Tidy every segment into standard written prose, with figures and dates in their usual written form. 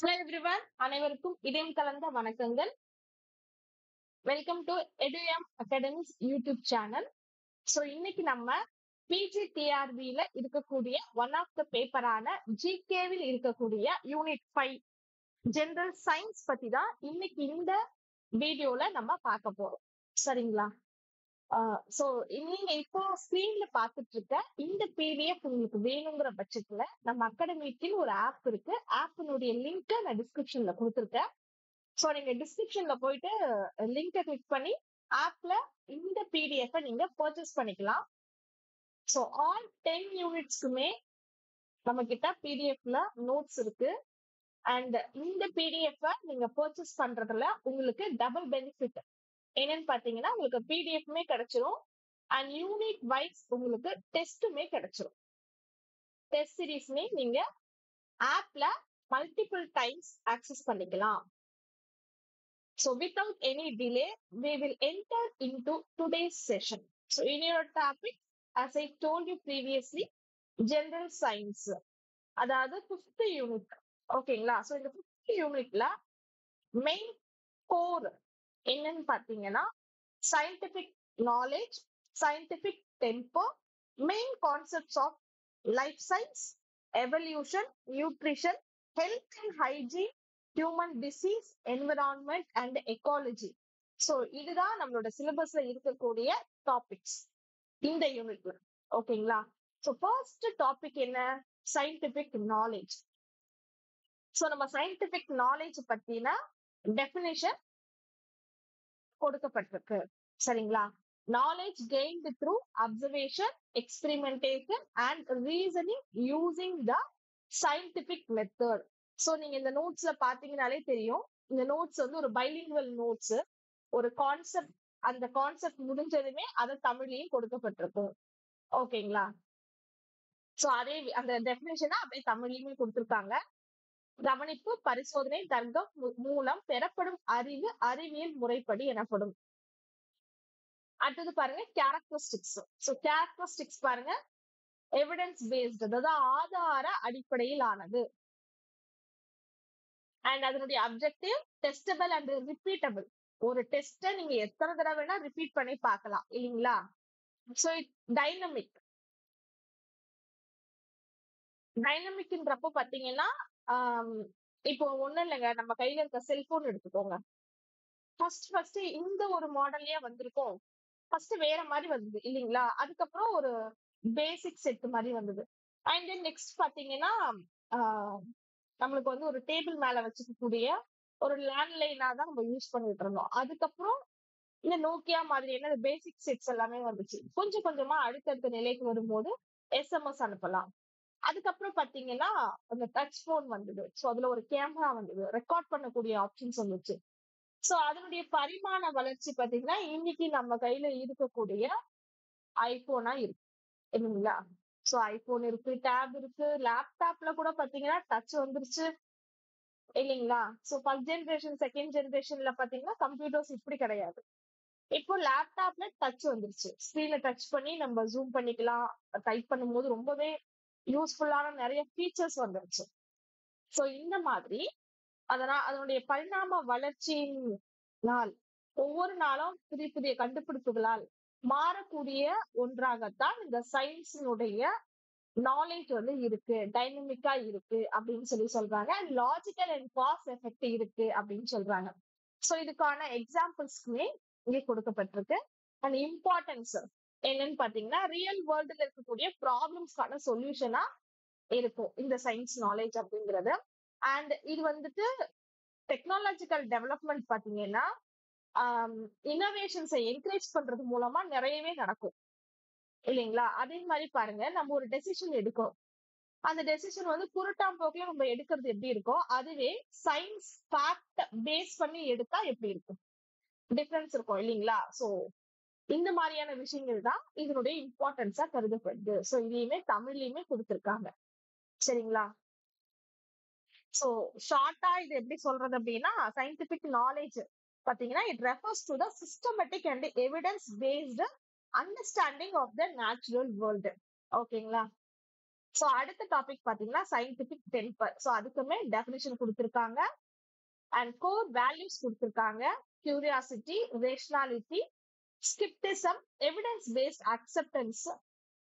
Hello everyone, அனைவருக்கும் இதயம் கலந்த வணக்கங்கள். Welcome to EduM Academy's YouTube channel. So இன்னைக்கு நம்ம PGTRB-ல இருக்கக்கூடிய ஒன் ஆஃப் த பேப்பரான GK-வில் இருக்கக்கூடிய யூனிட் 5 ஜெனரல் சயின்ஸ் பத்தி தான் இன்னைக்கு இந்த வீடியோல நம்ம பார்க்க போறோம். சரிங்களா? சோ நீங்க இப்போ ஸ்கிரீன்ல பாத்துட்டு இருக்க இந்த பிடிஎஃப் உங்களுக்கு வேணுங்கிற பட்சத்துல நம்ம அகாடமிக்கில் ஒரு ஆப் இருக்கு. ஆப்பினுடைய லிங்க் நான் டிஸ்கிரிப்ஷன்ல கொடுத்துருக்கேன். சோ நீங்க டிஸ்கிரிப்ஷன்ல போயிட்டு லிங்கை கிளிக் பண்ணி ஆப்ல இந்த பிடிஎஃப் நீங்க பர்ச்சேஸ் பண்ணிக்கலாம். சோ ஆல் 10 யூனிட்ஸ்க்குமே நம்ம கிட்ட பிடிஎஃப்ல நோட்ஸ் இருக்கு. அண்ட் இந்த பிடிஎஃப் நீங்க பர்ச்சேஸ் பண்றதுல உங்களுக்கு டபுள் பெனிஃபிட் என்னன்னு பாத்தீங்கன்னா, உங்களுக்கு பிடிஎஃப்மே கிடைச்சிரும் அண்ட் யூனிட் வைஸ் உங்களுக்கு டெஸ்ட்டுமே கிடைச்சிரும். டெஸ்ட் சீரீஸ்மே நீங்க ஆப்ல மல்டிபிள் டைம்ஸ் ஆக்சஸ் பண்ணிக்கலாம். So without any delay, we will enter into today's session. So in your topic, as I told you previously, general science. அதாவது 5th யூனிட். ஓகேங்களா? ஸோ இந்த 5th யூனிட்ல main core என்னன்னு பாத்தீங்கன்னா, scientific knowledge, scientific tempo, main concepts of life science, evolution, nutrition, health and hygiene, human disease, environment and ecology. So இதுதான் நம்மளோட சிலபஸ்ல இருக்கக்கூடிய topics இந்த யூனிட்ல. ஓகேங்களா? ஸோ ஃபர்ஸ்ட் டாபிக் என்ன? Scientific knowledge. ஸோ நம்ம சயின்டிபிக் நாலேஜ் பத்தின டெஃபினிஷன் கொடுக்கப்பட்டிருக்கு. சரிங்களா? Knowledge gained through observation, experimentation and reasoning using the scientific method. So நீங்க இந்த நோட்ஸ்ல பாத்தீங்கன்னாலே தெரியும், இந்த நோட்ஸ் வந்து ஒரு பைலிங்குவல் நோட்ஸ். ஒரு கான்செப்ட், அந்த கான்செப்ட் முடிஞ்சதுமே அதை தமிழ்லயும் கொடுக்கப்பட்டிருக்கும். ஓகேங்களா? சோ அதே அந்த டெஃபினேஷனை அப்படியே தமிழ்லயுமே கொடுத்திருக்காங்க. கவனிப்பு, பரிசோதனை, தர்க்கம் மூலம் பெறப்படும் அறிவு அறிவியல் முறைப்படி எனப்படும். அடுத்தது பாருங்க கேரக்டரிஸ்டிக்ஸ். சோ கேரக்டரிஸ்டிக்ஸ் பாருங்க, எவிடன்ஸ் பேஸ்ட், அதாவது ஆதார அடிப்படையில் ஆனது. அண்ட் அதனுடைய அப்ஜெக்டிவ் டெஸ்டபிள் அண்ட் ரிப்பீட்டபிள். ஒரு டெஸ்ட்டை நீங்க எத்தனை தடவை வேணா ரிப்பீட் பண்ணி பார்க்கலாம் இல்லைங்களா? So dynamic. டைனமிக்ன்றப்போ பாத்தீங்கன்னா, இப்போ ஒண்ணும் இல்லைங்க, நம்ம கையில இருக்க செல்போன் எடுத்துக்கோங்க. ஃபர்ஸ்ட் இந்த ஒரு மாடல்லயே வந்திருக்கும். ஃபர்ஸ்ட் வேற மாதிரி வந்தது இல்லைங்களா? அதுக்கப்புறம் ஒரு பேசிக் செட் மாதிரி வந்தது. அண்ட் தென் நெக்ஸ்ட் பாத்தீங்கன்னா, நம்மளுக்கு வந்து ஒரு டேபிள் மேல வச்சுக்கக்கூடிய ஒரு லேண்ட்லைனா தான் நம்ம யூஸ் பண்ணிட்டு இருந்தோம். அதுக்கப்புறம் இந்த நோக்கியா மாதிரியான பேசிக் செட்ஸ் எல்லாமே வந்துச்சு. கொஞ்சம் கொஞ்சமா அடுத்தடுத்த நிலைக்கு வரும்போது எஸ்எம்எஸ் அனுப்பலாம். அதுக்கப்புறம் பாத்தீங்கன்னா அந்த டச் போன் வந்தது. சோ அதுல ஒரு கேமரா வந்தது, ரெக்கார்ட் பண்ணக்கூடிய ஆப்ஷன்ஸ் வந்துச்சு. சோ அதனுடைய பரிமாண வளர்ச்சி பாத்தீங்கன்னா இன்னைக்கு நம்ம கையில இருக்கக்கூடிய ஐபோனா இருக்கு இல்லைங்களா? சோ ஐபோன் இருக்கு, டேப் இருக்கு, லேப்டாப்ல கூட பாத்தீங்கன்னா டச் வந்துருச்சு இல்லைங்களா? சோ ஃபர்ஸ்ட் ஜெனரேஷன் செகண்ட் ஜெனரேஷன்ல பாத்தீங்கன்னா கம்ப்யூட்டர்ஸ் இப்படி கிடையாது. இப்போ லேப்டாப்ல டச் வந்துருச்சு. ஸ்கிரீன்ல டச் பண்ணி நம்ம ஜூம் பண்ணிக்கலாம். டைப் பண்ணும்போது ரொம்பவே யூஸ்ஃபுல்லான நிறைய ஃபீச்சர்ஸ் வந்துருச்சு. சோ இந்த மாதிரி அதனுடைய பரிணாம வளர்ச்சியினால் ஒவ்வொரு நாளும் புதிய புதிய கண்டுபிடிப்புகளால் மாறக்கூடிய ஒன்றாகத்தான் இந்த சயின்ஸினுடைய நாலேஜ் வந்து இருக்கு, டைனமிக்கா இருக்கு அப்படின்னு சொல்றாங்க. And logical and cause effect இருக்கு அப்படின்னு சொல்றாங்க. சோ இதுக்கான எக்ஸாம்பிள்ஸ்க்குமே இங்கே கொடுக்கப்பட்டிருக்கு. அண்ட் இம்பார்ட்டன்ஸ் என்னன்னு பாத்தீங்கன்னா, ரியல் வேர்ல்டுல இருக்கக்கூடிய ப்ராப்ளம்ஸ்க்கான சொல்யூஷனா இருக்கும் இந்த சயின்ஸ் நாலேஜ் அப்படிங்கிறது. அண்ட் இது வந்துட்டு டெக்னாலஜிக்கல் டெவலப்மெண்ட் பாத்தீங்கன்னா, இன்னோவேஷன்ஸை என்கரேஜ் பண்றது மூலமா நிறையவே நடக்கும் இல்லைங்களா? அதே மாதிரி பாருங்க, நம்ம ஒரு டெசிஷன் எடுக்கிறோம். அந்த டெசிஷன் வந்து குருட்டாம் போக்குல நம்ம எடுக்கிறது எப்படி இருக்கும், அதுவே சயின்ஸ் ஃபேக்ட் பேஸ் பண்ணி எடுத்தா எப்படி இருக்கும், டிஃபரன்ஸ் இருக்கும் இல்லைங்களா? சோ இந்த மாதிரியான விஷயங்கள் தான் இதனுடைய இம்பார்ட்டன்ஸா கருதப்படுது. சோ இதையுமே தமிழ்லயுமே கொடுத்திருக்காங்க. சரிங்களா? சோ ஷார்ட்டா இது எப்படி சொல்றது அப்படின்னா, சயின்டிபிக் நாலேஜ் பாத்தீங்கன்னா it refers to the systematic and evidence based understanding of the natural world. ஓகேங்களா? சோ அடுத்த டாபிக் பாத்தீங்கன்னா சயின்டிபிக் டெம்பர். சோ அதுக்குமே டெபினிஷன் கொடுத்திருக்காங்க அண்ட் கோர் வேல்யூஸ் கொடுத்திருக்காங்க. Curiosity, rationality, scepticism, evidence based acceptance,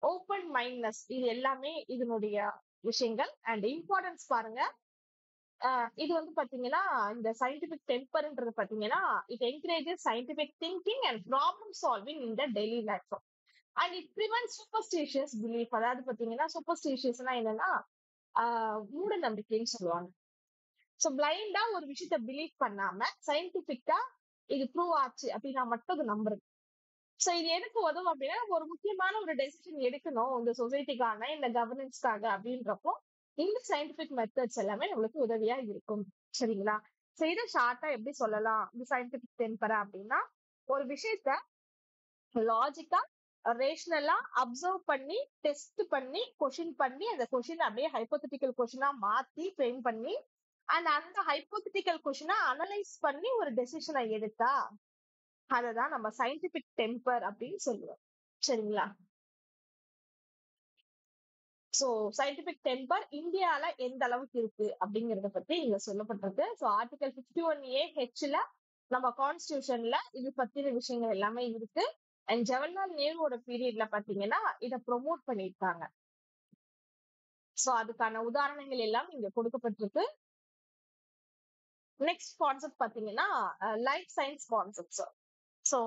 open mindness, இது எல்லாமே இதனுடைய விஷயங்கள். அண்ட் இம்பார்ட்டன்ஸ் பாருங்க, இது வந்து பாத்தீங்கன்னா இந்த சயின்டிபிக் டெம்பர்ன்றது பாத்தீங்கன்னா it encourages scientific thinking and problem solving in the daily life. And it prevent superstitious belief. அதாவது பாத்தீங்கன்னா சூப்பர்ஸ்டிஷியஸ்னா என்னன்னா மூட நம்பிக்கைன்னு சொல்லுவாங்க. சோ பிளைண்டா ஒரு விஷயத்த பிலீவ் பண்ணாம சயின்டிபிக்கா இது ப்ரூவ் ஆச்சு அப்படின்னா மட்டும் அது நம்புறது. சோ இது எதுக்கு உதவும் அப்படின்னா ஒரு முக்கியமான ஒரு டெசிஷன் எடுக்கணும் இந்த சொசைட்டிக்கான இந்த கவர்னன்ஸ்க்காக அப்படின்றப்போ இந்த சயின்டிபிக் மெத்தட்ஸ் எல்லாமே நம்மளுக்கு உதவியா இருக்கும். சரிங்களா? சோ இதை ஷார்ட்டா எப்படி சொல்லலாம் இந்த சயின்டிபிக் டெம்பரா அப்படின்னா, ஒரு விஷயத்த லாஜிக்கா ரேஷனலா அப்சர்வ் பண்ணி டெஸ்ட் பண்ணி கொஸ்டின் பண்ணி அந்த கொஸ்டின் அப்படியே ஹைப்போதெட்டிக்கல் கொஸ்டினா மாத்தி ஃப்ரேம் பண்ணி அண்ட் அந்த ஹைப்போதெட்டிக்கல் கொஸ்டினை அனலைஸ் பண்ணி ஒரு டெசிஷனை எடுத்தா அததான் நம்ம சயின்டிபிக் டெம்பர் அப்படின்னு சொல்லுவோம். சரிங்களா? சோ சயின்டிபிக் டெம்பர் இந்தியால எந்த அளவுக்கு இருக்கு அப்படிங்கறத பத்தி இங்க சொல்லப்பட்டிருக்கு. சோ ஆர்டிகல் 51A(H)ல நம்ம கான்ஸ்டிடியூஷன்ல இது பத்தின விஷயங்கள் எல்லாமே இருக்கு. அண்ட் ஜவஹர்லால் நேருவோட பீரியட்ல பாத்தீங்கன்னா இதை ப்ரொமோட் பண்ணியிருக்காங்க. சோ அதுக்கான உதாரணங்கள் எல்லாம் இங்க கொடுக்கப்பட்டிருக்கு. நெக்ஸ்ட் கான்செப்ட் பாத்தீங்கன்னா life science concepts. So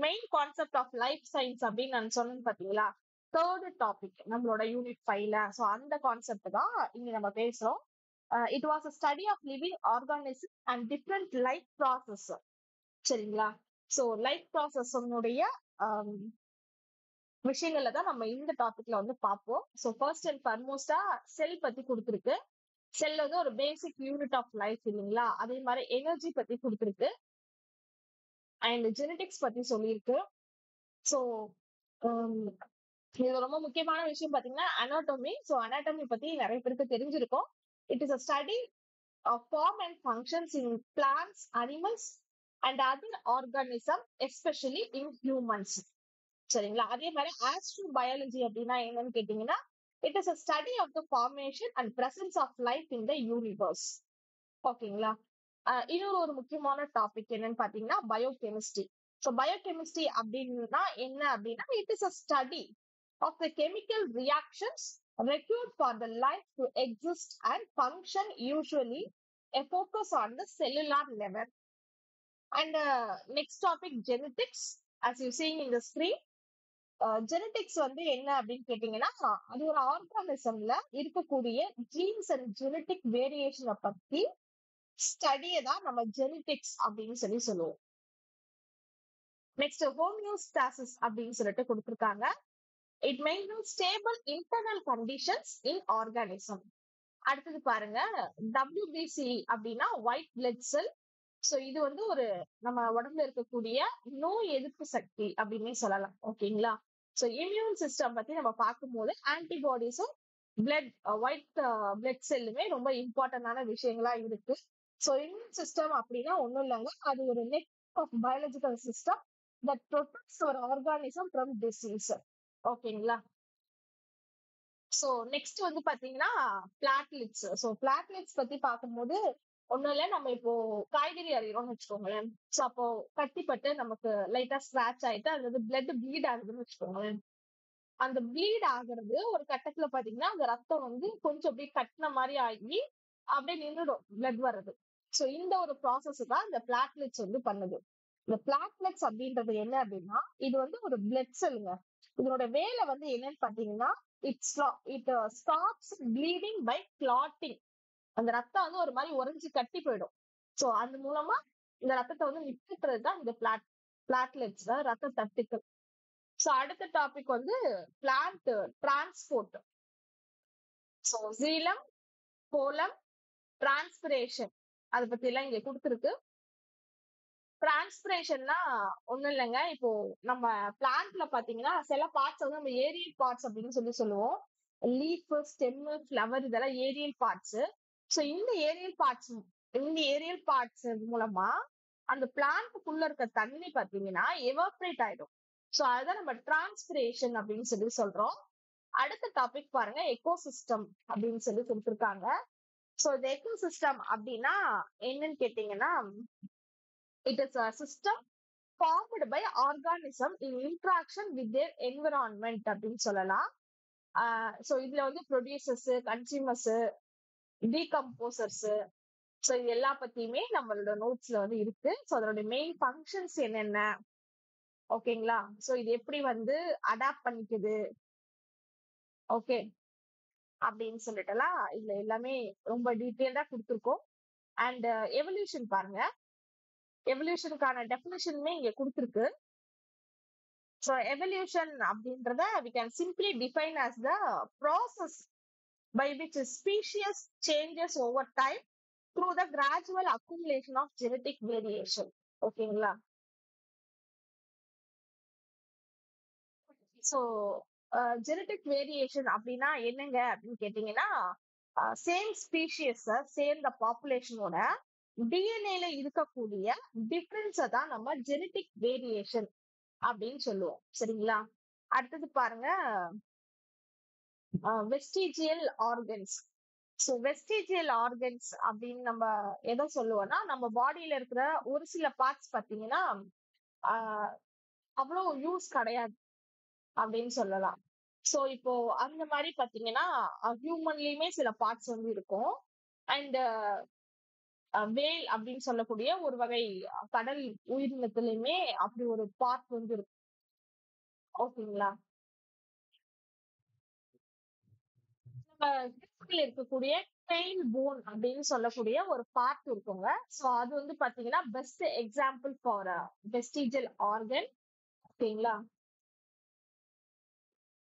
main concept of life science அப்படின்னு நான் சொன்னேன் பாத்தீங்களா, தேர்ட் டாபிக் நம்மளோட யூனிட் 5ல. சோ அந்த கான்செப்ட் தான் இங்க நம்ம பேசுறோம். It was a study of living organisms and different life process. சரிங்களா? சோ லைஃப் ப்ராசஸ் விஷயங்கள்ல தான் நம்ம இந்த டாபிக்ல வந்து பார்ப்போம். சோ ஃபர்ஸ்ட் அண்ட் ஃபர்மோஸ்டா செல் பத்தி கொடுத்துருக்கு. செல் வந்து ஒரு பேசிக் யூனிட் ஆஃப் லைஃப் இல்லைங்களா? அதே மாதிரி எனர்ஜி பத்தி கொடுத்துருக்கு அண்ட் ஜெனடிக்ஸ் பத்தி சொல்லியிருக்கு. சோ இது ரொம்ப முக்கியமான விஷயம் பாத்தீங்கன்னா அனாட்டமி. சோ அனாட்டமி பத்தி நிறைய பேருக்கு தெரிஞ்சிருக்கும். It is a study of form and functions in plants, animals and other organisms, especially in humans. சரிங்களா? அதே மாதிரி ஆஸ்ட்ரோபயாலஜி அப்படின்னா என்னன்னு கேட்டீங்கன்னா it is a study of the formation and presence of life in the universe. ஓகேங்களா? இன்னொரு ஒரு முக்கியமான டாபிக் என்னன்னு பாத்தீங்கன்னா பயோகெமிஸ்ட்ரி. ஸோ பயோகெமிஸ்ட்ரி அப்படின்னா என்ன அப்படின்னா it is a study of the chemical reactions required for the life to exist and function, usually a focus on the cellular level. And next topic genetics, as you seeing in the screen. Genetics வந்து என்ன அப்படின்னு கேட்டீங்கன்னா அது ஒரு ஆர்கானிசம்ல இருக்கக்கூடிய jeans and genetic வேரியேஷனை பத்தி ஸ்டடியை தான் நம்ம ஜெனடிக்ஸ் அப்படின்னு சொல்லுவோம். நெக்ஸ்ட் ஹோமியோஸ்டாசிஸ் அப்படின்னு சொல்லிட்டு கொடுத்திருக்காங்க. It maintenance stable internal conditions in organism. அடுத்தது பாருங்க WBC அப்படின்னா ஒயிட் பிளட் செல். சோ இது வந்து ஒரு நம்ம உடம்புல இருக்கக்கூடிய நோய் எதிர்ப்பு சக்தி அப்படின்னே சொல்லலாம். ஓகேங்களா? சோ இம்யூன் சிஸ்டம் பத்தி நம்ம பார்க்கும்போது ஆன்டிபாடிஸும் பிளட் ஒயிட் பிளட் செல்லுமே ரொம்ப இம்பார்ட்டன்டான விஷயங்களா இருக்கு. சோ இம்யூன் சிஸ்டம் அப்படின்னா ஒண்ணும் இல்லைங்க, அது ஒரு net off biological system that protects ஒரு ஆர்கானிசம் ஃப்ரம் டிசீஸ். ஓகேங்களா? சோ நெக்ஸ்ட் வந்து பாத்தீங்கன்னா பிளாட்லெட்ஸ். சோ பிளாட்லெட்ஸ் பத்தி பார்க்கும்போது ஒண்ணும் இல்ல, நம்ம இப்போ காய்கறி அறிகிறோம்னு வச்சுக்கோங்களேன். சோ அப்போ கட்டிப்பட்டு நமக்கு லைட்டா ஸ்கிராச் ஆயிட்டு அது வந்து பிளட் ப்ளீட் ஆகுதுன்னு வச்சுக்கோங்களேன். அந்த ப்ளீட் ஆகுறது ஒரு கட்டத்துல பாத்தீங்கன்னா அந்த ரத்தம் வந்து கொஞ்சம் அப்படியே கட்டின மாதிரி ஆகி அப்படியே நின்றுடும் பிளட் வர்றது. சோ இந்த ஒரு ப்ராசஸ் தான் இந்த பிளாட்லெட்ஸ் வந்து பண்ணுது. இந்த பிளாட்லெட்ஸ் அப்படின்றது என்ன அப்படின்னா இது வந்து ஒரு பிளட் செல்லுங்க. இதனோட வேலை வந்து என்னன்னு பாத்தீங்கன்னா it stops bleeding by clotting. அந்த ரத்தம் வந்து ஒரு மாதிரி உறைஞ்சு கட்டி போயிடும். சோ அது மூலமா இந்த ரத்தத்தை வந்து நிறுத்துறது தான் இந்த பிளாட்லெட்ஸ், ரத்த தட்டுக்கள். சோ அடுத்த டாபிக் வந்து பிளான்ட் டிரான்ஸ்போர்ட். சோ சீலம், கோலம், டிரான்ஸ்பிரேஷன் அதை பத்தி எல்லாம் இங்க கொடுத்துருக்கு. டிரான்ஸ்பிரேஷன்னா ஒண்ணும் இல்லைங்க, இப்போ நம்ம பிளான்ட்ல பாத்தீங்கன்னா சில பார்ட்ஸ் வந்து நம்ம ஏரியல் பார்ட்ஸ் அப்படின்னு சொல்லுவோம். லீஃப், ஸ்டெம், ஃபிளவர் இதெல்லாம் ஏரியல் பார்ட்ஸ். சோ இந்த ஏரியல் பார்ட்ஸ் மூலமா அந்த பிளான்ட்குள்ள இருக்க தண்ணி பாத்தீங்கன்னா எவாப்ரேட் ஆயிடும். சோ அதுதான் நம்ம டிரான்ஸ்பிரேஷன் அப்படின்னு சொல்றோம். அடுத்த டாபிக் பாருங்க, எக்கோசிஸ்டம் அப்படின்னு சொல்லி கொடுத்திருக்காங்க. சோ இந்த எக்கோசிஸ்டம் அப்படின்னா என்னன்னு கேட்டீங்கன்னா, it is a system formed by organism in interaction with their environment அப்படின்னு சொல்லலாம். சோ இதுல வந்து ப்ரொடியூசர்ஸ், கன்சியூமர்ஸ், டீகம்போசர்ஸ், சோ இது எல்லா பத்தியுமே நம்மளோட நோட்ஸ்ல வந்து இருக்கு. சோ அதோட மெயின் ஃபங்க்ஷன்ஸ் என்னென்ன, ஓகேங்களா? சோ இது எப்படி வந்து அடாப்ட் பண்ணிக்குது, ஓகே, அப்படின்னு சொல்லிட்டுலாம் இதுல எல்லாமே ரொம்ப டீட்டெயில்டா கொடுத்துருக்கோம். அண்ட் எவல்யூஷன் பாருங்க, எவல்யூஷனுக்கான டெஃபினிஷனுமே இங்க கொடுத்துருக்கு. So evolution அப்படின்றத we can simply define as the process by which a species changes over time through the gradual accumulation of genetic variation. ஓகேங்களா? So genetic variation அப்படின்னா என்னங்க அப்படின்னு கேட்டீங்கன்னா, சேம் ஸ்பீஷியஸ் சேர்ந்த பாப்புலேஷனோட டிஎன்ஏல இருக்கக்கூடிய டிஃபரன்ஸை தான் நம்ம ஜெனட்டிக் வேரியேஷன் அப்படின்னு சொல்லுவோம். சரிங்களா? அடுத்தது பாருங்க, vestigial organs. So vestigial organs அப்படின்னு நம்ம எதை சொல்லுவோம்னா, நம்ம பாடியில இருக்கிற ஒரு சில பார்ட்ஸ் பார்த்தீங்கன்னா அவ்வளோ யூஸ் கிடையாது அப்படின்னு சொல்லலாம். ஸோ இப்போ அந்த மாதிரி பார்த்தீங்கன்னா ஹியூமன்லயுமே சில பார்ட்ஸ் வந்து இருக்கும். அண்ட் வேல் அப்படின்னு சொல்லக்கூடிய ஒரு வகை கடல் உயிரினத்திலுமே அப்படி ஒரு பார்ட் வந்து இருக்கும். ஓகேங்களா? இருக்கக்கூடிய டெயில் போன் அப்படின்னு சொல்லக்கூடிய ஒரு பார்ட் இருக்குங்க. சோ அது வந்து பாத்தீங்கன்னா best example for vestigial organ. ஓகேங்களா?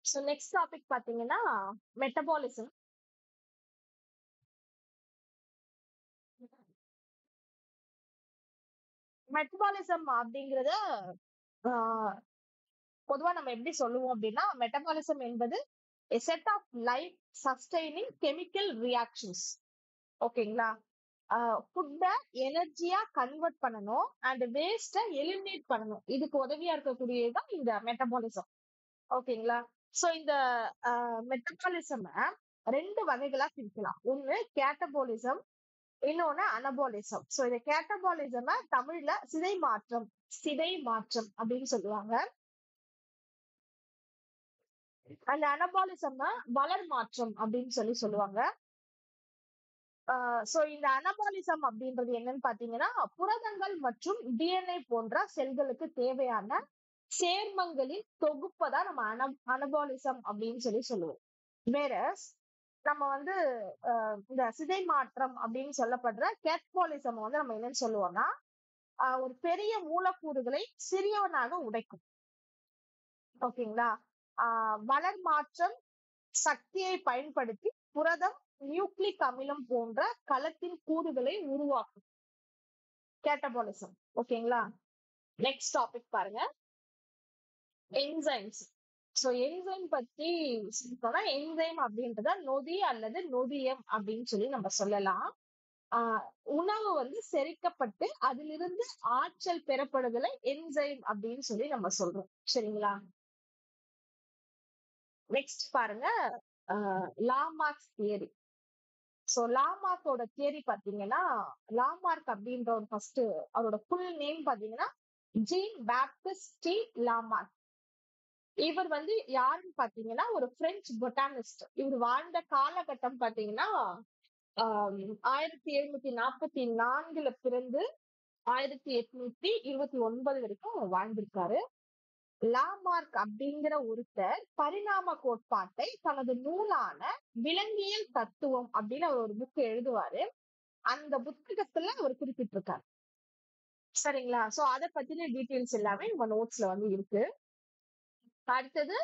சோ நெக்ஸ்ட் டாபிக் பாத்தீங்கன்னா மெட்டபாலிசம். மெட்டபாலிசம் அப்படிங்கறத பொதுவா நம்ம எப்படி சொல்லுவோம் அப்படின்னா, மெட்டபாலிசம் என்பது a set of life sustaining chemical reactions. ஓகேங்களா? ஃபுட்ட எனர்ஜியா கன்வெர்ட் பண்ணணும் அண்ட் வேஸ்ட எலிமினேட் பண்ணணும். இதுக்கு உதவியா இருக்கக்கூடியதுதான் இந்த மெட்டபாலிசம். ஓகேங்களா? சோ இந்த மெட்டபாலிசம் ரெண்டு வகைகளா பிரிக்கலாம். ஒண்ணு கேட்டபாலிசம், இன்னொன்னு அனபாலிசம். சோ இந்த கேட்டபாலிசம் தமிழ்ல சிதை மாற்றம், சிதை மாற்றம் அப்படின்னு சொல்லுவாங்க. அந்த அனபாலிசம் வளர் மாற்றம் அப்படின்னு சொல்லுவாங்க. சோ இந்த அனபாலிசம் அப்படின்றது என்னன்னு பாத்தீங்கன்னா, புரதங்கள் மற்றும் டிஎன்ஏ போன்ற செல்களுக்கு தேவையான சேர்மங்களின் தொகுப்பை தான் நம்ம அனபாலிசம் அப்படின்னு சொல்லுவோம். வேற நம்ம வந்து இந்த சிதை மாற்றம் அப்படின்னு சொல்லப்படுற கேட்பாலிசம் வந்து நம்ம என்னன்னு சொல்லுவோம்னா, ஒரு பெரிய மூலக்கூறுகளை சிறியவனாக உடைக்கும். ஓகேங்களா? வளர் மாற்றம் சக்தியை பயன்படுத்தி புரதம், நியூக்ளிக் அமிலம் போன்ற கலத்தின் கூறுகளை உருவாக்கும். கேட்டபாலிசம். ஓகேங்களா? நெக்ஸ்ட் டாபிக் பாருங்க, என்சைம்ஸ். சோ என்சைம் பத்தி சொல்லணும்னா, என்சைம் அப்படின்றத நொதி அல்லது நொதியம் அப்படின்னு சொல்லி நம்ம சொல்லலாம். உணவு வந்து செரிக்கப்பட்டு அதிலிருந்து ஆற்றல் பெறப்படுதலை என்சைம் அப்படின்னு சொல்லி நம்ம சொல்றோம். சரிங்களா? நெக்ஸ்ட் பாருங்க, லாமார்க்ஸ் தியரி. சோ லாமார்க்கோட தியரி பாத்தீங்கன்னா, லாமார்க் அப்படின்ற ஒரு ஃபர்ஸ்ட் அவரோட ஃபுல் நேம் பாத்தீங்கன்னா ஜீன் பாப்டிஸ்ட் டி லாமார்க். இவர் வந்து யாருன்னு பாத்தீங்கன்னா ஒரு பிரெஞ்சு பொட்டானிஸ்ட். இவர் வாழ்ந்த காலகட்டம் பாத்தீங்கன்னா 1744 பிறந்து 1829 வரைக்கும் வாழ்ந்திருக்காரு. லாமார்க் அப்படிங்கிற ஒருத்தர் பரிணாம கோட்பாட்டை தனது நூலான விலங்கியல் தத்துவம் அப்படின்னு அவர் ஒரு புக் எழுதுவாரு. அந்த புத்தகத்துல அவர் குறிப்பிட்டிருக்காரு. சரிங்களா? சோ அதை பத்தின டீட்டெயில்ஸ் எல்லாமே நம்ம நோட்ஸ்ல வந்து இருக்கு. அடுத்தது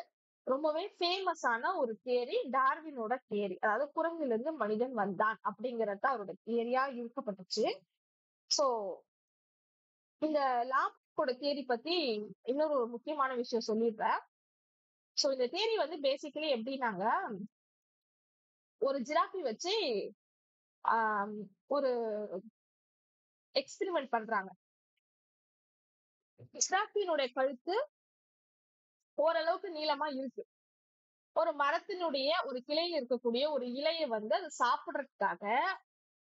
ரொம்பவே ஃபேமஸான ஒரு தியரி, டார்வினோட தியரி. அதாவது குரங்கிலிருந்து இருந்து மனிதன் வந்தான் அப்படிங்கறத அவரோட தியரியா இருக்கப்பட்டுச்சு. சோ இந்த லாமார்க்கோட தியரி பத்தி இன்னொரு முக்கியமான விஷயம் சொல்லியிருப்பேன். சோ இந்த தியரி வந்து பேசிக்கலி எப்படின்னாங்க, ஒரு ஜிராஃபி வச்சு ஒரு எக்ஸ்பெரிமெண்ட் பண்றாங்க. ஜிராஃபியினுடைய கழுத்து ஓரளவுக்கு நீளமா இருக்கு. ஒரு மரத்தினுடைய ஒரு கிளையில இருக்கக்கூடிய ஒரு இலையை வந்து அது சாப்பிடுறதுக்காக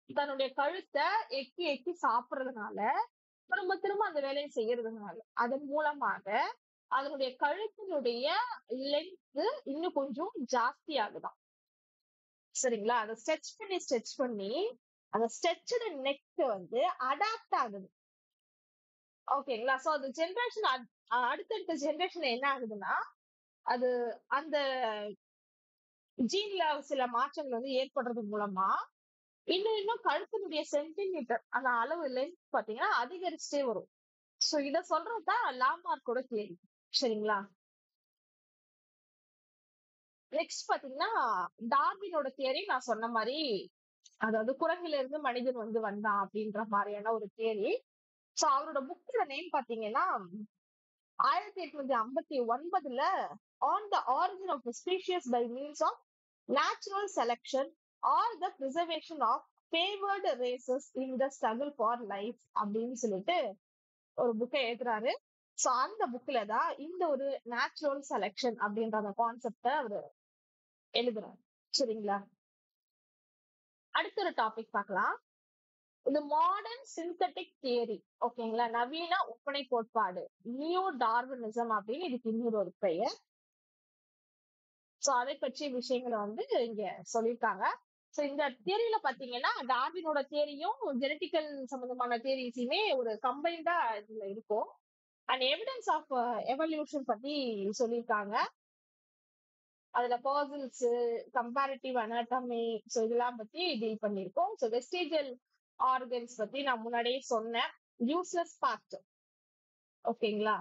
தன்னுடைய கழுத்தை எக்கி எக்கி சாப்பிடுறதுனால திரும்ப திரும்ப அந்த வேலையை செய்யறதுனால அதன் மூலமாக அதனுடைய கழுத்தினுடைய லென்த் இன்னும் கொஞ்சம் ஜாஸ்தி ஆகுதாம். சரிங்களா? அதை ஸ்ட்ரெச் பண்ணி அந்த ஸ்ட்ரெச்சோட நெக் வந்து அடாப்ட் ஆகுது. ஓகேங்களா? சோ அது ஜென்ரேஷன் அடுத்தடுத்த ஜென்ரேஷன் என்ன ஆகுதுன்னா அது அந்த ஜீன்ல சில மாற்றங்கள் வந்து ஏற்படுறது மூலமா இன்னும் கழுத்தினுடைய சென்டிமீட்டர் அந்த அளவு லென்த் பாத்தீங்கன்னா அதிகரிச்சுட்டே வரும். சோ இத சொல்றதுதான் லாமார்க்கோட தியரி. சரிங்களா? நெக்ஸ்ட் பாத்தீங்கன்னா டார்வினோட தியரி நான் சொன்ன மாதிரி அதாவது குரங்குல இருந்து மனிதன் வந்து வந்தான் அப்படின்ற மாதிரியான ஒரு தியரி. சோ அவரோட புக்கோட நேம் பாத்தீங்கன்னா 1859 on the origin of species by means of natural selection or the preservation of favoured races in the struggle for life அப்படின்னு சொல்லிட்டு ஒரு புக்கை எழுதுறாரு. சோ அந்த புக்ல தான் இந்த ஒரு நேச்சுரல் செலக்ஷன் அப்படின்ற அந்த கான்செப்ட அவரு எழுதுறாரு. சரிங்களா? அடுத்த ஒரு டாபிக் பார்க்கலாம். இது மாடர்ன் சிந்தட்டிக் தியரி. ஓகேங்களா? நவீன ஒப்பனை கோட்பாடு, நியூ டார்வினிசம் அப்படின்னு இதுக்கு இன்னொரு ஒரு பெயர். சோ அதை பற்றிய விஷயங்களை வந்து இங்க சொல்லியிருக்காங்க. சோ இந்த தியரியில பாத்தீங்கன்னா டார்வினோட தியரியும் ஜெனட்டிக்கல் சம்பந்தமான தியரிஸுமே ஒரு கம்பைண்டா இதுல இருக்கும். அண்ட் எவிடன்ஸ் ஆஃப் எவல்யூஷன் பத்தி சொல்லியிருக்காங்க. அதுல பாசில்ஸ், கம்பேரிட்டிவ் அனாட்டமி, சோ இதெல்லாம் பத்தி டீல் பண்ணிருக்கோம். சோ வெஸ்டிஜியல் ஆர்கன்ஸ் பத்தி நான் முன்னாடியே சொன்னேன். Useless part. ஓகேங்களா?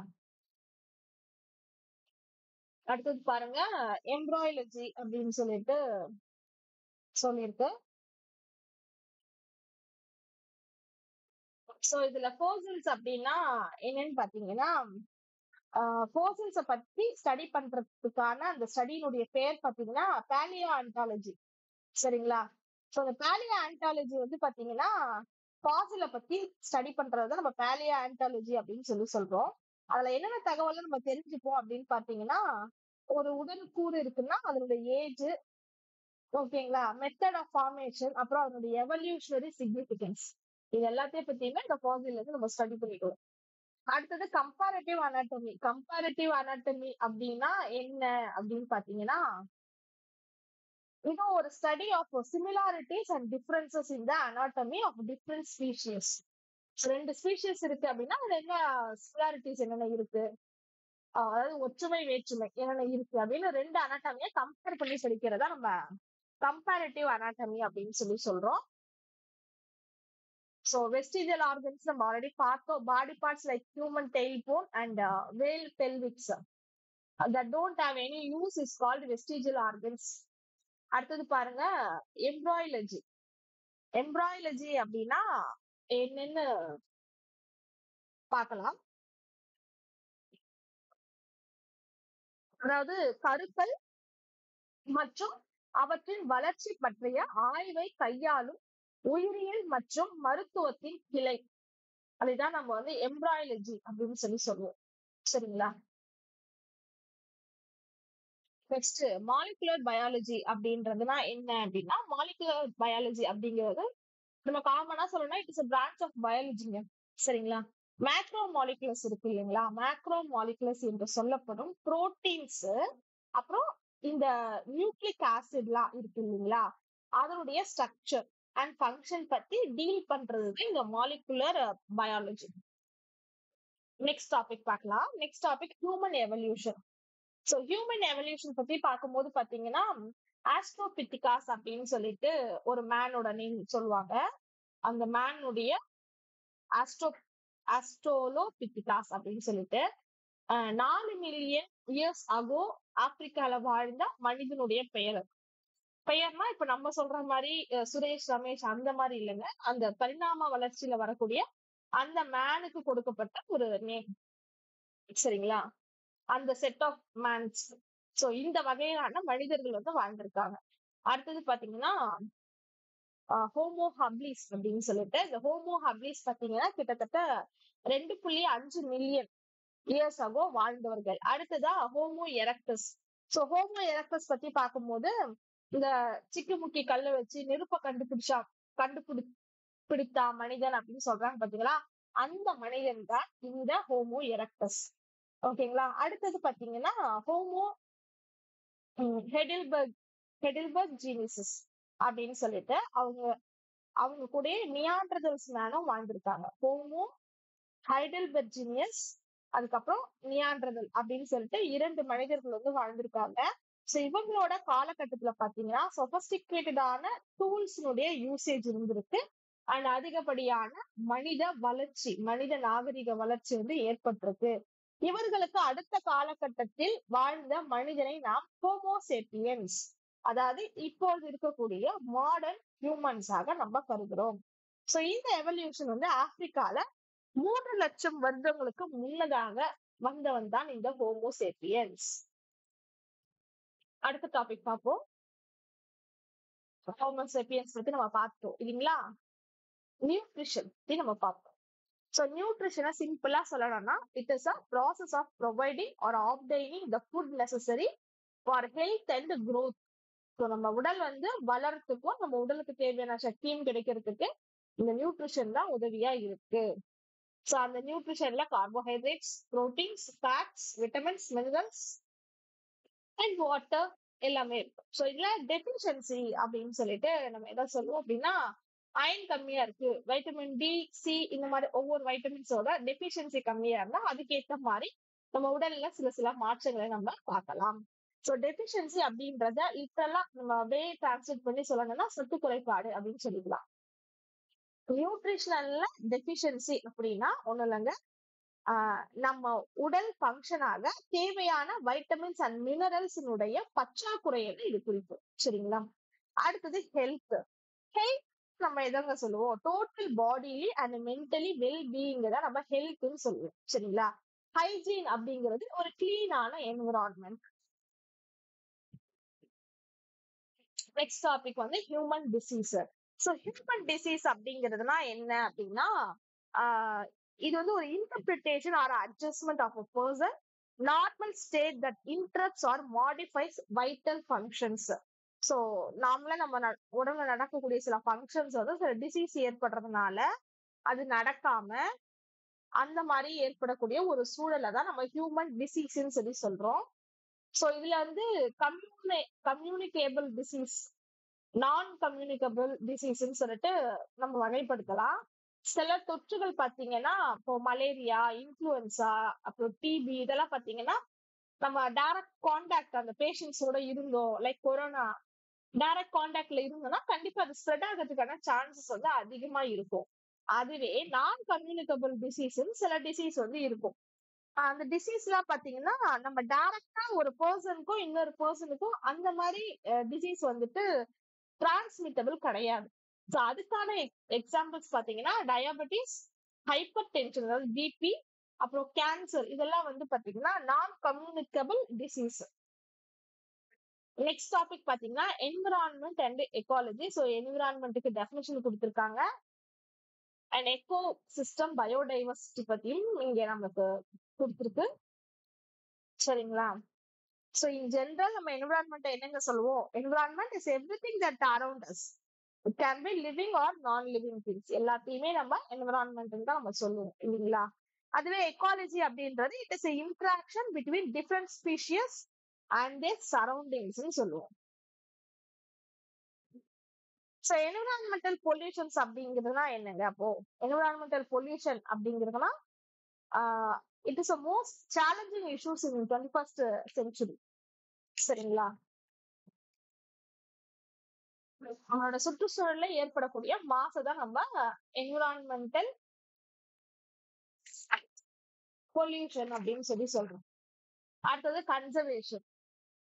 அடுத்தது பாருங்க எம்ப்ராய்லஜி அப்படின்னு சொல்லிட்டு சொல்லியிருக்கு. சோ இதுல ஃபோசில்ஸ் அப்படின்னா என்னன்னு பாத்தீங்கன்னா ஃபோசில்ஸ பத்தி ஸ்டடி பண்றதுக்கான அந்த ஸ்டடியினுடைய பேர் பாத்தீங்கன்னா பேலியோ ஆண்டாலஜி. சரிங்களா? சோ அந்த பேலியோ ஆண்டாலஜி வந்து பாத்தீங்கன்னா ஃபாசில பத்தி ஸ்டடி பண்றதை நம்ம பேலியோ ஆண்டாலஜி அப்படின்னு சொல்றோம். அதுல என்னென்ன தகவலை நம்ம தெரிஞ்சுப்போம் அப்படின்னு பாத்தீங்கன்னா ஒரு உடற்கூறு இருக்குன்னா அதனுடைய ஏஜ், ஓகேங்களா, மெத்தட் ஆஃப் ஃபார்மேஷன், அப்புறம் அதனுடைய எவல்யூஷனரி சிக்னிபிகன்ஸ், இது எல்லாத்தையும் பத்தியுமே இந்த ஃபாசில் இருந்து நம்ம ஸ்டடி பண்ணிடுவோம். அடுத்தது கம்பேரிட்டிவ் அனாட்டமி. கம்பேரிட்டிவ் அனாட்டமி அப்படின்னா என்ன அப்படின்னு பாத்தீங்கன்னா இதுவும் ஒரு study of similarities and differences in the anatomy of different species. ரெண்டு ஸ்பீஷியஸ் இருக்கு அப்படின்னா அதுல என்ன சிமிலாரிட்டிஸ் என்னென்ன இருக்கு, அதாவது ஒற்றுமை வேற்றுமை என்னென்ன இருக்கு அப்படின்னு ரெண்டு அனாட்டமியை கம்பேர் பண்ணி படிக்கிறதா நம்ம கம்பேரிட்டிவ் அனாட்டமி அப்படின்னு சொல்றோம். So vestigial organs நம்ம ஆல்ரெடி பார்த்தோம். Body parts like human tail bone and whale pelvics that don't have any use is called vestigial organs. அடுத்தது பாருங்க எம்ப்ராய்லஜி. எம்ப்ராய்லஜி அப்படின்னா என்னன்னு பார்க்கலாம். அதாவது கருக்கள் மற்றும் அவற்றின் வளர்ச்சி பற்றிய ஆய்வை கையாளும் உயிரியல் மற்றும் மருத்துவத்தின் கிளை. அதுதான் நம்ம வந்து எம்ப்ராய்லஜி அப்படின்னு சொல்லுவோம். சரிங்களா? நெக்ஸ்ட் மாலிகுலர் பயாலஜி அப்படின்றதுனா என்ன அப்படின்னா மாலிகுலர் பயாலஜி அப்படிங்கிறது நம்ம காமனா சொல்லணும்னா it is a branch of biology. சரிங்களா? மேக்ரோ மாலிகுலர்ஸ் இருக்கு இல்லைங்களா? மேக்ரோ மாலிகுலர்ஸ் என்று சொல்லப்படும் புரோட்டீன்ஸ், அப்புறம் இந்த நியூக்ளிக் ஆசிட்லாம் இருக்கு இல்லைங்களா? அதனுடைய ஸ்ட்ரக்சர் அண்ட் ஃபங்க்ஷன் பத்தி டீல் பண்றது இந்த மாலிகுலர் பயாலஜி. நெக்ஸ்ட் டாபிக் பார்க்கலாம். Next topic human evolution. So human evolution பத்தி பார்க்கும்போது பாத்தீங்கன்னா ஆஸ்ட்ரோபித்திகாஸ் அப்படின்னு சொல்லிட்டு ஒரு மேனோட நேம் சொல்லுவாங்க. அந்த மேனுடைய ஆஸ்ட்ரோலோபித்திகாஸ் அப்படின்னு சொல்லிட்டு 4 மில்லியன் இயர்ஸ் அகோ ஆப்பிரிக்கால வாழ்ந்த மனிதனுடைய பெயர்னா இப்ப நம்ம சொல்ற மாதிரி சுரேஷ், ரமேஷ் அந்த மாதிரி இல்லைங்க. அந்த பரிணாம வளர்ச்சியில வரக்கூடிய அந்த மேனுக்கு கொடுக்கப்பட்ட ஒரு நேம். சரிங்களா? அந்த செட் ஆஃப் மேன்ஸ். சோ இந்த வகையிலான மனிதர்கள் வந்து வாழ்ந்திருக்காங்க. அடுத்தது பாத்தீங்கன்னா ஹோமோ ஹப்ளிஸ் அப்படின்னு சொல்லிட்டு இந்த ஹோமோ ஹப்ளிஸ் பாத்தீங்கன்னா கிட்டத்தட்ட 2.5 மில்லியன் இயர்ஸ் ஆகோ வாழ்ந்தவர்கள். அடுத்ததா homo erectus. So homo erectus பத்தி பார்க்கும்போது இந்த சிக்குமுக்கி கல்லை வச்சு நெருப்ப கண்டுபிடித்தா மனிதன் அப்படின்னு சொல்றாங்க பாத்தீங்களா, அந்த மனிதன் தான் இந்த ஹோமோ எரக்டஸ். ஓகேங்களா. அடுத்தது பாத்தீங்கன்னா ஹோமோ ஹெடில்பர்க் ஹெடில்பர்க் ஜீனிசிஸ் அப்படின்னு சொல்லிட்டு அவங்க கூட நியாண்டர்தல்ஸ் மேனும் வாழ்ந்திருக்காங்க. ஹோமோ ஹைடல்பெர்ஜினியஸ் அதுக்கப்புறம் நியாண்டர்தல் அப்படின்னு சொல்லிட்டு 2 மனிதர்கள் வந்து வாழ்ந்திருக்காங்க. சோ இவங்களோட காலகட்டத்துல பாத்தீங்கன்னா சொபஸ்டிகேட்டடான டூல்ஸ்னுடைய யூசேஜ் இருந்திருக்கு. அண்ட் அதிகப்படியான மனித நாகரிக வளர்ச்சி வந்து ஏற்பட்டிருக்கு. இவர்களுக்கு அடுத்த காலகட்டத்தில் வாழ்ந்த மனிதனை நாம் ஹோமோசேப்பியன்ஸ், அதாவது இப்போது இருக்கக்கூடிய மாடர்ன் ஹியூமன்ஸாக நம்ம கருதுறோம். சோ இந்த எவல்யூஷன் வந்து ஆப்பிரிக்கால 3 லட்சம் வருடங்களுக்கு முன்னதாக வந்தவன் தான் இந்த ஹோமோசேப்பியன்ஸ். அடுத்த டாபிக் பார்ப்போம். ஹோமோசேப்பியன்ஸ் பத்தி நம்ம பார்த்தோம் இல்லைங்களா. நியூட்ரிஷன் பத்தி நம்ம பார்ப்போம். சோ நியூட்ரிஷனை சிம்பிளா சொல்லணும்னா it is a process of providing or obtaining the food necessary for health and growth. So நம்ம உடல் வந்து வளர்றதுக்கும் நம்ம உடலுக்கு தேவையான சக்தியும் கிடைக்கிறதுக்கு இந்த நியூட்ரிஷன் தான் உதவியா இருக்கு. ஸோ அந்த நியூட்ரிஷன்ல carbohydrates, proteins, fats, vitamins, minerals and water எல்லாமே இருக்கும். ஸோ இதுல டெஃபிஷியன்சி அப்படின்னு சொல்லிட்டு நம்ம எதை சொல்லுவோம் அப்படின்னா அயன் கம்மியா இருக்கு, வைட்டமின் டி, சி இந்த மாதிரி ஒவ்வொரு வைட்டமின்ஸோட டெஃபிஷியன்சி கம்மியா இருந்தா அதுக்கேற்ற மாதிரி நம்ம உடல்ல சில மாற்றங்களை நம்ம பார்க்கலாம். ஸோ டெஃபிஷியன்சி அப்படின்றத லிட்டரலா நம்ம அப்படியே டிரான்ஸ்லேட் பண்ணி சொல்லணும்னா சத்து குறைபாடு அப்படின்னு சொல்லிக்கலாம். நியூட்ரிஷனல்ல டெஃபிஷியன்சி அப்படின்னா ஒண்ணும் இல்லைங்க, நம்ம உடல் ஃபங்க்ஷனாக தேவையான வைட்டமின்ஸ் அண்ட் மினரல்ஸினுடைய பற்றாக்குறையை இது குறிக்கும். சரிங்களா. அடுத்தது ஹெல்த். ஹெல்த் நம்ம எதங்க சொல்லுவோம், total bodily and mentally well being தான் நம்ம ஹெல்த்னு சொல்லுவோம். சரிங்களா. ஹைஜீன் அப்படிங்கிறது ஒரு கிளீனான என்விரான்மெண்ட். நெக்ஸ்ட் டாபிக் வந்து human disease. So human disease அப்படிங்கிறதுனா என்ன அப்படின்னா இது வந்து ஒரு interpretation or adjustment of a person normal state that interrupts or modifies vital functions. So நாமளே நம்ம உடம்புல நடக்கக்கூடிய சில ஃபங்க்ஷன்ஸ் வந்து சில டிசீஸ் ஏற்படுறதுனால அது நடக்காம அந்த மாதிரி ஏற்படக்கூடிய ஒரு சூழலை தான் நம்ம ஹியூமன் டிசீஸ்ன்னு சொல்லி சொல்றோம். ஸோ இதுல வந்து கம்யூனிகேபிள் டிசீஸ், நான் கம்யூனிகபிள் டிசீஸ்ன்னு சொல்லிட்டு நம்ம வகைப்படுத்தலாம். சில தொற்றுகள் பாத்தீங்கன்னா இப்போ மலேரியா, இன்ஃபுளுன்சா, அப்புறம் டிபி இதெல்லாம் பாத்தீங்கன்னா நம்ம டைரக்ட் கான்டாக்ட் அந்த பேஷண்ட்ஸோட இருந்தோம், லைக் கொரோனா டைரக்ட் கான்டாக்ட்ல இருந்தோம்னா கண்டிப்பா அது ஸ்ப்ரெட் ஆகிறதுக்கான சான்சஸ் வந்து அதிகமா இருக்கும். அதுவே நான் கம்யூனிகபிள் டிசீஸ் சில டிசீஸ் வந்து இருக்கும். அந்த டிசீஸ் எல்லாம் பாத்தீங்கன்னா நம்ம டைரக்டா ஒரு பர்சனுக்கும் இன்னொரு பர்சனுக்கும் அந்த மாதிரி டிசீஸ் வந்துட்டு டிரான்ஸ்மிட்டபிள் கிடையாது. ஸோ அதுக்கான எக்ஸாம்பிள்ஸ் பாத்தீங்கன்னா டயபெட்டிஸ், ஹைப்பர் டென்ஷன் அதாவது பிபி, அப்புறம் கேன்சர் இதெல்லாம் வந்து பாத்தீங்கன்னா non communicable disease. Next topic பாத்தீங்கன்னா என்விரான்மெண்ட் அண்ட் எக்காலஜி. ஸோ என்விரான்மெண்ட்டுக்கு டெஃபினிஷன் கொடுத்திருக்காங்க. அண்ட் எக்கோ சிஸ்டம் பயோடைவர்சிட்டி பத்தியும் இங்க நமக்கு கொடுத்துருக்கு. சரிங்களா. ஸோ இன் ஜென்ரல் நம்ம என்விரான்மெண்ட் என்னங்க சொல்லுவோம், environment is everything that around us. It can be living or non living things, எல்லாத்தையுமே நம்ம என்விரான்மெண்ட் தான் நம்ம சொல்லுவோம் இல்லைங்களா. அதுவே எக்காலஜி அப்படின்றது it is interaction between different species and their surroundings சொல்லுவோம். ஸோ என்விரான்மெண்டல் பொல்யூஷன்ஸ் அப்படிங்கிறதுனா என்னங்க, அப்போ என்விரான்மெண்டல் பொல்யூஷன் அப்படிங்கிறதுனா it is a most challenging issues in 21st century. சரிங்களா. நம்மளோட சுற்றுச்சூழல்ல ஏற்படக்கூடிய மாசுதான் நம்ம என்விரான்மெண்டல் பொல்யூஷன் அப்படின்னு சொல்லி சொல்றோம். அடுத்தது conservation.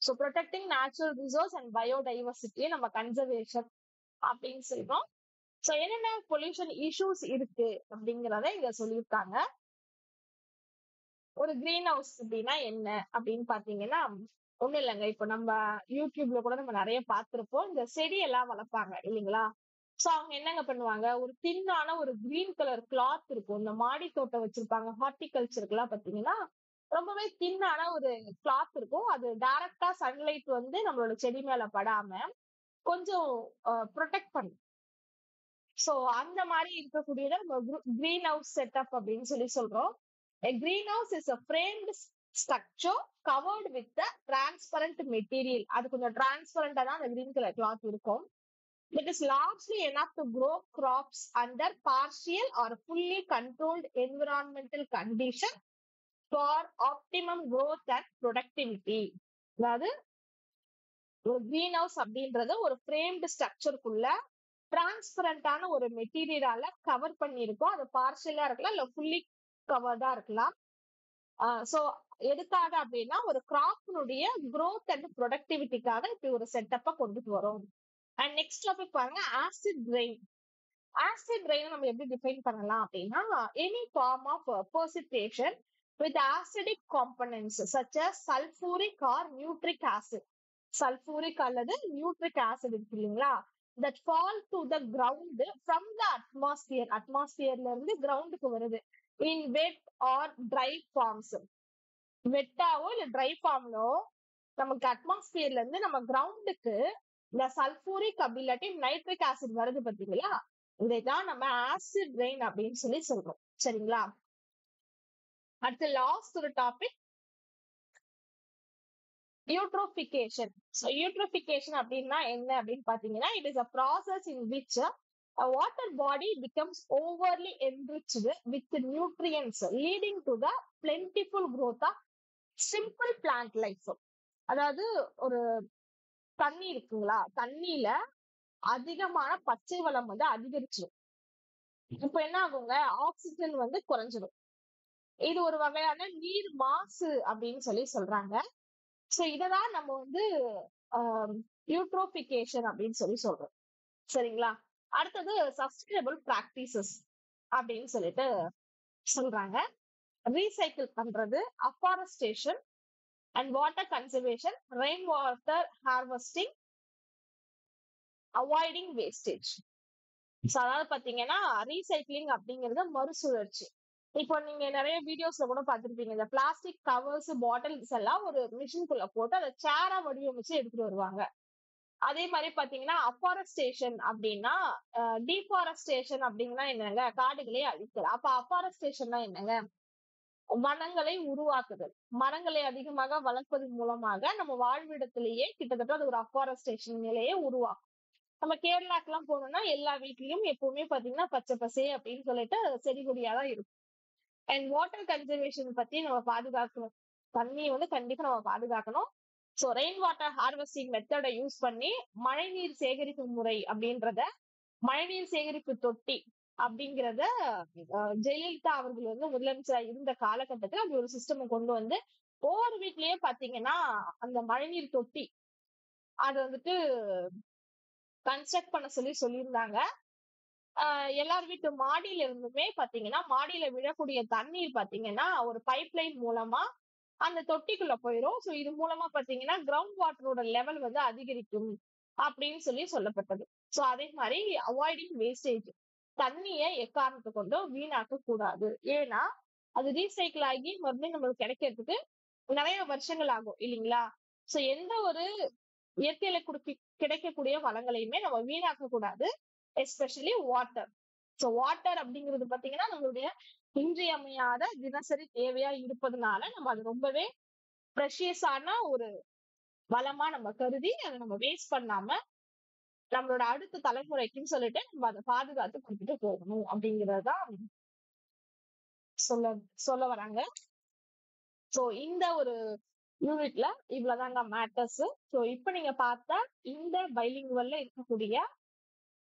So protecting natural resource and பயோடைவர்சிட்டியை நம்ம கன்சர்வேஷன் அப்படின்னு சொல்றோம். ஸோ என்னென்ன பொல்யூஷன் இஷ்யூஸ் இருக்கு அப்படிங்கிறத இங்க சொல்லியிருக்காங்க. ஒரு கிரீன் ஹவுஸ் அப்படின்னா என்ன அப்படின்னு பாத்தீங்கன்னா ஒண்ணும் இல்லைங்க, இப்ப நம்ம யூடியூப்ல கூட நம்ம நிறைய பார்த்திருப்போம், இந்த செடியெல்லாம் வளர்ப்பாங்க இல்லைங்களா. சோ அவங்க என்னங்க பண்ணுவாங்க, ஒரு தின்னான ஒரு கிரீன் கலர் கிளாத் இருக்கும், இந்த மாடி தோட்டம் வச்சிருப்பாங்க ஹார்டிகல்ச்சருக்குலாம் பாத்தீங்கன்னா ரொம்பவே தின்னான ஒரு கிளாத் இருக்கும். அது டைரக்டா சன்லைட் வந்து நம்மளோட செடி மேல படாம கொஞ்சம் ப்ரொடெக்ட் பண்ணும். சோ அந்த மாதிரி இருக்கக்கூடியத நம்ம கிரீன் ஹவுஸ் செட்டப் அப்படின்னு சொல்லி சொல்றோம். A greenhouse is a framed structure covered with a transparent material. அது கொஞ்சம் டிரான்ஸ்பரண்டா தான் அந்த கிரீன் கலர் கிளாத் இருக்கும். It is largely enough to grow crops under partial or fully controlled environmental condition for optimum growth and productivity. அதாவது ஒரு green house அப்படின்றது ஒரு framed ஸ்ட்ரக்சருக்குள்ள டிரான்ஸ்பரண்டான ஒரு மெட்டீரியலால கவர் பண்ணியிருக்கோம். அது பார்ஷியலா இருக்கலாம் இல்ல ஃபுல்லி கவர்டா இருக்கலாம். சோ எதுக்காக அப்படின்னா ஒரு கிராப்னுடைய growth அண்ட் ப்ரொடக்டிவிட்டிக்காக இப்படி ஒரு செட்டப்ப கொண்டுட்டு வரும். அண்ட் நெக்ஸ்ட் டாபிக் பாருங்க, ஆசிட் ரெயின். ஆசிட் ரெயின் நம்ம எப்படி டிஃபைன் பண்ணலாம் அப்படின்னா, any form of precipitation with acidic components such as sulfuric or nutric acid. Sulphuric அல்லது நியூட்ரிக் ஆசிட் இருக்கு இல்லைங்களா, that fall to the ground from the atmosphere. அட்மாஸ்பியர்ல இருந்து கிரவுண்டுக்கு வருது in wet or dry forms. வெட்டாவோ இல்ல ட்ரை ஃபார்ம்லோ நமக்கு அட்மாஸ்பியர்ல இருந்து நம்ம கிரவுண்டுக்கு இந்த சல்பூரிக் அப்படி இல்லாட்டி நைட்ரிக் ஆசிட் வருது பாத்தீங்களா, இதைதான் நம்ம ஆசிட் ரெயின் அப்படின்னு சொல்லி சொல்றோம். சரிங்களா, அடுத்து லாஸ்ட் ஒரு டாபிக், eutrophication. So eutrophication அப்படின்னா என்ன அப்படின்னு பாத்தீங்கன்னா, it is a process in which a water body becomes overly enriched with nutrients leading to the plentiful growth of simple plant life. அதாவது ஒரு தண்ணி இருக்குங்களா, தண்ணியில அதிகமான பச்சை வளம் வந்து அதிகரிச்சிடும். இப்ப என்ன ஆகுங்க, ஆக்சிஜன் வந்து குறைஞ்சிடும். இது ஒரு வகையான நீர் மாசு அப்படின்னு சொல்லி சொல்றாங்க. சோ இததான் நம்ம வந்து யூட்ரோபிகேஷன் அப்படின்னு சொல்லி சொல்றோம். சரிங்களா, அடுத்தது சஸ்டைனபிள் பிராக்டிசஸ் அப்படின்னு சொல்லிட்டு சொல்றாங்க. ரீசைக்கிள் பண்றது, afforestation and water conservation, rain water harvesting, avoiding wastage. அதாவது பாத்தீங்கன்னா ரீசைக்கிளிங் அப்படிங்கிறது மறுசுழற்சி. இப்போ நீங்க நிறைய வீடியோஸ்ல கூட பாத்திருப்பீங்க, இந்த பிளாஸ்டிக் கவர்ஸ் பாட்டில்ஸ் எல்லாம் ஒரு மிஷின்குள்ள போட்டு அதை சேரா வடிவமைச்சு எடுத்துட்டு வருவாங்க. அதே மாதிரி பாத்தீங்கன்னா அஃபாரஸ்டேஷன் அப்படின்னா, டீஃபாரஸ்டேஷன் அப்படின்னா என்னங்க, காடுகளே அழித்தல். அப்ப அஃபாரஸ்டேஷன்னா என்னங்க, வனங்களை உருவாக்குதல். மரங்களை அதிகமாக வளர்ப்பதன் மூலமாக நம்ம வாழ்விடத்திலேயே கிட்டத்தட்ட அது ஒரு அஃபாரஸ்டேஷன் நிலையை உருவாக்கும். நம்ம கேரளாக்கு எல்லாம் போனோம்னா எல்லா வீட்லயும் எப்பவுமே பாத்தீங்கன்னா பச்சை பசே அப்படின்னு சொல்லிட்டு செடி கொடியாதான் இருக்கும். அண்ட் வாட்டர் கன்சர்வேஷன் பத்தி நம்ம பாதுகாக்கணும், தண்ணியை வந்து கண்டிப்பா நம்ம பாதுகாக்கணும். சோ ரெயின் வாட்டர் ஹார்வெஸ்டிங் மெத்தடை யூஸ் பண்ணி மழைநீர் சேகரிப்பு முறை அப்படின்றத, மழைநீர் சேகரிப்பு தொட்டி அப்படிங்கிறத ஜெயலலிதா அவர்கள் வந்து முதலமைச்சரா இருந்த காலகட்டத்தில் அப்படி ஒரு சிஸ்டம் கொண்டு வந்து ஒவ்வொரு வீட்லயே பாத்தீங்கன்னா அந்த மழைநீர் தொட்டி அதை வந்துட்டு கன்ஸ்ட்ரக்ட் பண்ண சொல்லியிருந்தாங்க. எல்லார் வீட்டு மாடியில இருந்துமே பாத்தீங்கன்னா மாடியில விழக்கூடிய தண்ணீர் பாத்தீங்கன்னா ஒரு பைப் லைன் மூலமா அந்த தொட்டிக்குள்ள போயிடும். சோ இது மூலமா பாத்தீங்கன்னா கிரவுண்ட் வாட்டரோட லெவல் வந்து அதிகரிக்கும் அப்படின்னு சொல்லப்பட்டது. சோ அதே மாதிரி அவாய்டிங் வேஸ்டேஜ், தண்ணியை எக்காரணத்தை கொண்டும் வீணாக்க கூடாது. ஏன்னா அது ரீசைக்கிள் ஆகி மறுபடியும் நம்மளுக்கு கிடைக்கிறதுக்கு நிறைய வருஷங்கள் ஆகும் இல்லைங்களா. சோ எந்த ஒரு இயற்கையில கிடைக்கக்கூடிய வளங்களையுமே நம்ம வீணாக்க கூடாது, எஸ்பெஷலி வாட்டர். சோ வாட்டர் அப்படிங்கிறது பாத்தீங்கன்னா நம்மளுடைய இன்றியமையாத தினசரி தேவையா இருப்பதுனால நம்ம அது ரொம்பவே ப்ரெஷியஸான ஒரு வளமா நம்ம கருதி அதை நம்ம வேஸ்ட் பண்ணாம நம்மளோட அடுத்த தலைமுறைக்குன்னு சொல்லிட்டு நம்ம அதை பாதுகாத்து கொடுத்துட்டு போகணும் அப்படிங்கறதுதான் சொல்ல வராங்க. சோ இந்த ஒரு யூனிட்ல இவ்வளவுதாங்க மேட்டர்ஸ். சோ இப்ப நீங்க பார்த்தா இந்த பைலிங்குவல்ல இருக்கக்கூடிய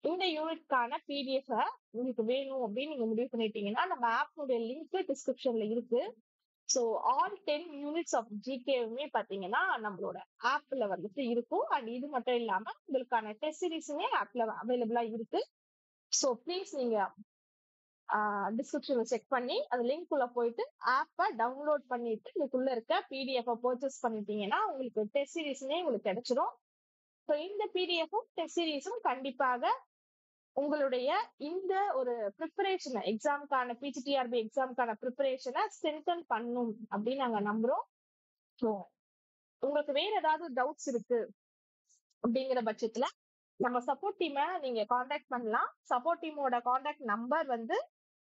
இந்த யூனிட்கான PDF உங்களுக்கு வேணும் அப்படின்னு நீங்க முடிவு பண்ணிட்டீங்கன்னா நம்ம ஆப்னுடைய லிங்க் டிஸ்கிரிப்ஷன்ல இருக்கு. சோ ஆல் 10 யூனிட்ஸ் ஆஃப் ஜிகேவுமே பாத்தீங்கன்னா நம்மளோட ஆப்ல வந்துட்டு இருக்கும். அண்ட் இது மட்டும் இல்லாம உங்களுக்கான டெஸ்ட் சீரிஸுமே ஆப்ல அவைலபிளா இருக்கு. சோ ப்ளீஸ் நீங்க டிஸ்கிரிப்ஷன்ல செக் பண்ணி அது லிங்க் உள்ள போயிட்டு ஆப்பை டவுன்லோட் பண்ணிட்டு இதுக்குள்ள இருக்க PDF பர்ச்சேஸ் பண்ணிட்டீங்கன்னா உங்களுக்கு டெஸ்ட் சீரிஸுமே உங்களுக்கு கிடைச்சிடும். ஸோ இந்த PDF டெஸ்ட் சீரிஸும் கண்டிப்பாக உங்களுடைய இந்த ஒரு ப்ரிப்பரேஷனை எக்ஸாமுக்கான பிஜிடிஆர்பி எக்ஸாமுக்கான ப்ரிப்பரேஷனை ஸ்ட்ரென்தன் பண்ணும் அப்படின்னு நாங்க நம்புறோம். ஸோ உங்களுக்கு வேற ஏதாவது டவுட்ஸ் இருக்கு அப்படிங்கிற பட்சத்துல நம்ம சப்போர்ட் டீமை நீங்க காண்டாக்ட் பண்ணலாம். சப்போர்ட் டீமோட காண்டாக்ட் நம்பர் வந்து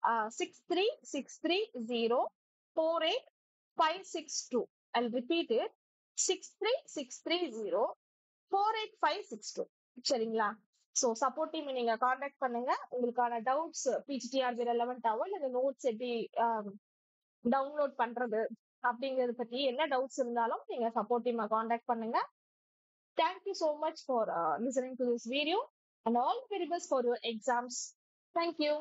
6360485562. I'll repeat it. 6360485562. சரிங்களா? ஸோ சப்போர்ட் டீம் நீங்க காண்டாக்ட் பண்ணுங்க. உங்களுக்கான டவுட்ஸ் பிஜிடிஆர்பி ரெலவெண்ட் ஆகும், இல்ல நோட்ஸ் எப்படி டவுன்லோட் பண்றது அப்படிங்கறத பத்தி என்ன டவுட்ஸ் இருந்தாலும் நீங்க சப்போர்ட் டீமை காண்டாக்ட் பண்ணுங்க. Thank you so much for listening to this video and all the very best for your exams. Thank you.